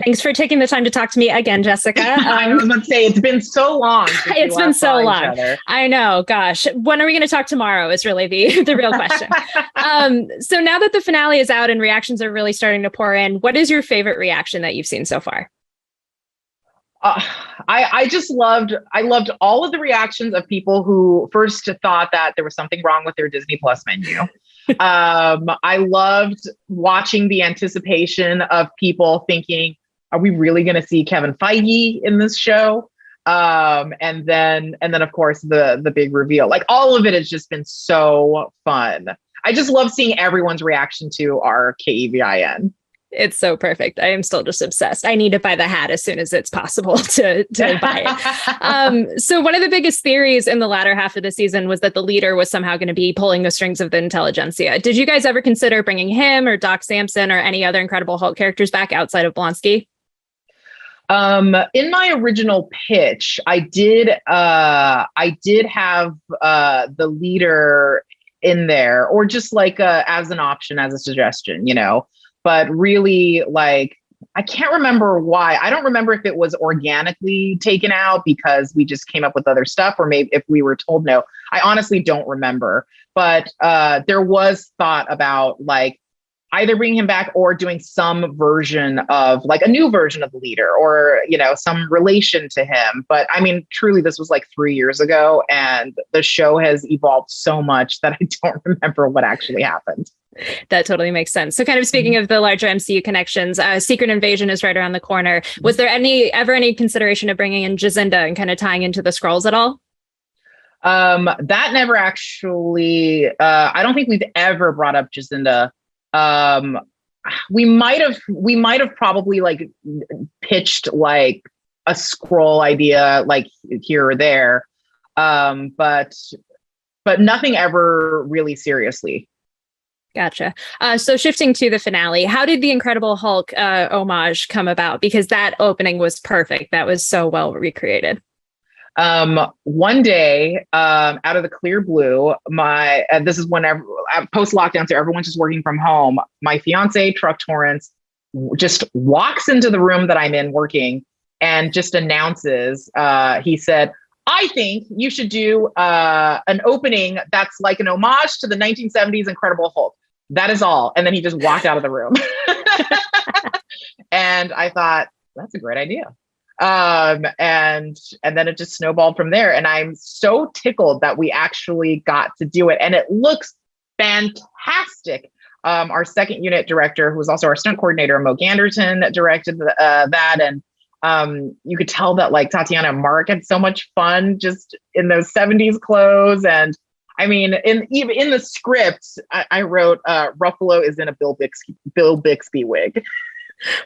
Thanks for taking the time to talk to me again, Jessica. I was going to say, it's been so long. It's been so long. I know. Gosh, when are we going to talk tomorrow is really the real question. So now that the finale is out and reactions are really starting to pour in, what is your favorite reaction that you've seen so far? I loved all of the reactions of people who first thought that there was something wrong with their Disney Plus menu. I loved watching the anticipation of people thinking, are we really going to see Kevin Feige in this show? And then of course the big reveal. Like, all of it has just been so fun. I just love seeing everyone's reaction to our KEVIN. It's so perfect. I am still just obsessed. I need to buy the hat as soon as it's possible to buy it. So one of the biggest theories in the latter half of the season was that the leader was somehow going to be pulling the strings of the intelligentsia. Did you guys ever consider bringing him or Doc Samson or any other Incredible Hulk characters back outside of Blonsky? In my original pitch, I did have the leader in there, or just like as an option, as a suggestion, you know. But really, like, I can't remember why. I don't remember if it was organically taken out because we just came up with other stuff, or maybe if we were told no. I honestly don't remember. But there was thought about, like, either bringing him back or doing some version of, like, a new version of the leader, or, you know, some relation to him. But I mean, truly, this was like 3 years ago, and the show has evolved so much that I don't remember what actually happened. That totally makes sense. So kind of speaking of the larger MCU connections, Secret Invasion is right around the corner. Was there ever any consideration of bringing in Jacinda and kind of tying into the Skrulls at all? That never actually, I don't think we've ever brought up Jacinda. We might have probably, like, pitched like a Skrull idea, like, here or there. But nothing ever really seriously. Gotcha. So shifting to the finale, how did the Incredible Hulk homage come about? Because that opening was perfect. That was so well recreated. One day, out of the clear blue, this is whenever post lockdown, so everyone's just working from home. My fiance, Truck Torrance, just walks into the room that I'm in working and just announces, he said, I think you should do an opening that's like an homage to the 1970s Incredible Hulk. That is all. And then he just walked out of the room. And I thought, that's a great idea. And then it just snowballed from there. And I'm so tickled that we actually got to do it. And it looks fantastic. Our second unit director, who was also our stunt coordinator, Mo Ganderton, directed that. And you could tell that, like, Tatiana and Mark had so much fun just in those 70s clothes. And I mean, even in the script, I wrote Ruffalo is in a Bill Bixby wig.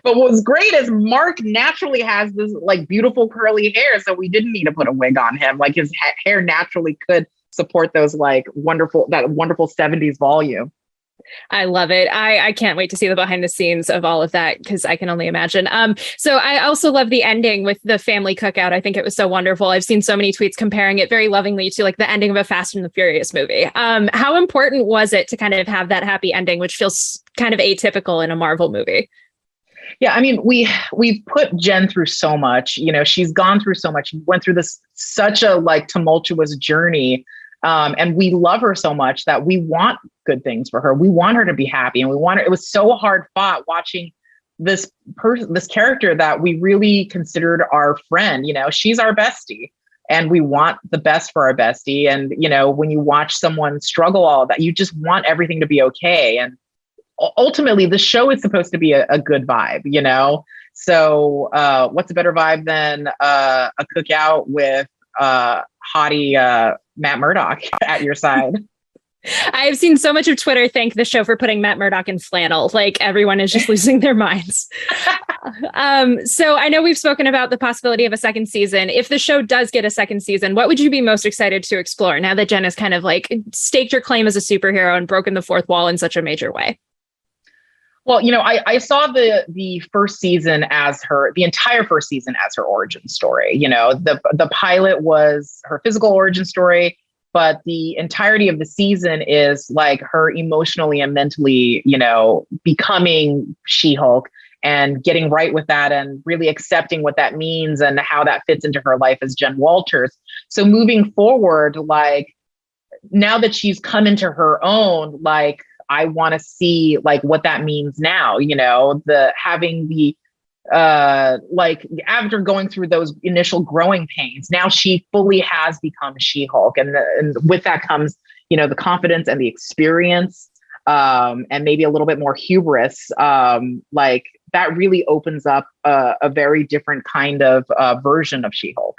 But what was great is Mark naturally has this, like, beautiful curly hair, so we didn't need to put a wig on him. Like, his hair naturally could support those, like, wonderful 70s volume. I love it. I can't wait to see the behind the scenes of all of that, because I can only imagine. So I also love the ending with the family cookout. I think it was so wonderful. I've seen so many tweets comparing it very lovingly to, like, the ending of a Fast and the Furious movie. How important was it to kind of have that happy ending, which feels kind of atypical in a Marvel movie? Yeah, I mean, we've put Jen through so much. You know, she's gone through so much, went through such a, like, tumultuous journey. And we love her so much that we want good things for her. We want her to be happy, and we want her. It was so hard fought watching this character that we really considered our friend. You know, she's our bestie, and we want the best for our bestie. And, you know, when you watch someone struggle, all of that, you just want everything to be okay. And ultimately, the show is supposed to be a good vibe, you know? So what's a better vibe than a cookout with hottie Matt Murdock at your side? I've seen so much of Twitter thank the show for putting Matt Murdock in flannel. Like, everyone is just losing their minds. So I know we've spoken about the possibility of a second season. If the show does get a second season, what would you be most excited to explore now that Jen has kind of, like, staked her claim as a superhero and broken the fourth wall in such a major way? Well, you know, I saw the first season the entire first season as her origin story. You know, the pilot was her physical origin story, but the entirety of the season is, like, her emotionally and mentally, you know, becoming She-Hulk and getting right with that and really accepting what that means and how that fits into her life as Jen Walters. So moving forward, like now that she's come into her own, like I want to see like what that means now, you know, the having the like after going through those initial growing pains, now she fully has become She-Hulk. And with that comes, you know, the confidence and the experience, and maybe a little bit more hubris. Like that really opens up a very different kind of version of She-Hulk.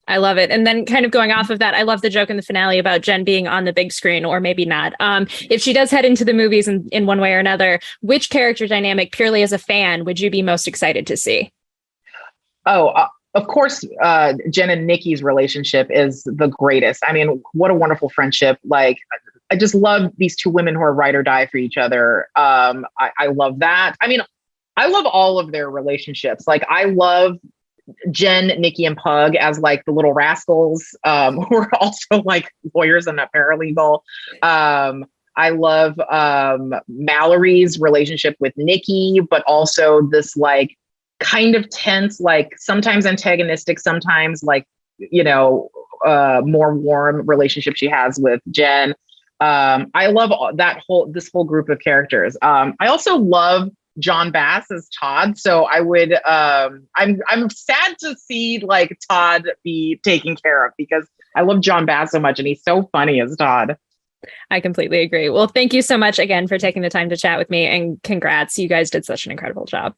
I love it. And then kind of going off of that, I love the joke in the finale about Jen being on the big screen, or maybe not. If she does head into the movies in one way or another, which character dynamic, purely as a fan, would you be most excited to see? Oh, of course, Jen and Nikki's relationship is the greatest. I mean, what a wonderful friendship. Like, I just love these two women who are ride or die for each other. I love that. I mean, I love all of their relationships. Like, I love Jen, Nikki, and Pug as like the little rascals, who are also like lawyers and a paralegal. I love Mallory's relationship with Nikki, but also this like kind of tense, like sometimes antagonistic, sometimes like, you know, more warm relationship she has with Jen. I love this whole group of characters. I also love John Bass as Todd. So I would, I'm sad to see like Todd be taken care of because I love John Bass so much and he's so funny as Todd. I completely agree. Well, thank you so much again for taking the time to chat with me, and congrats. You guys did such an incredible job.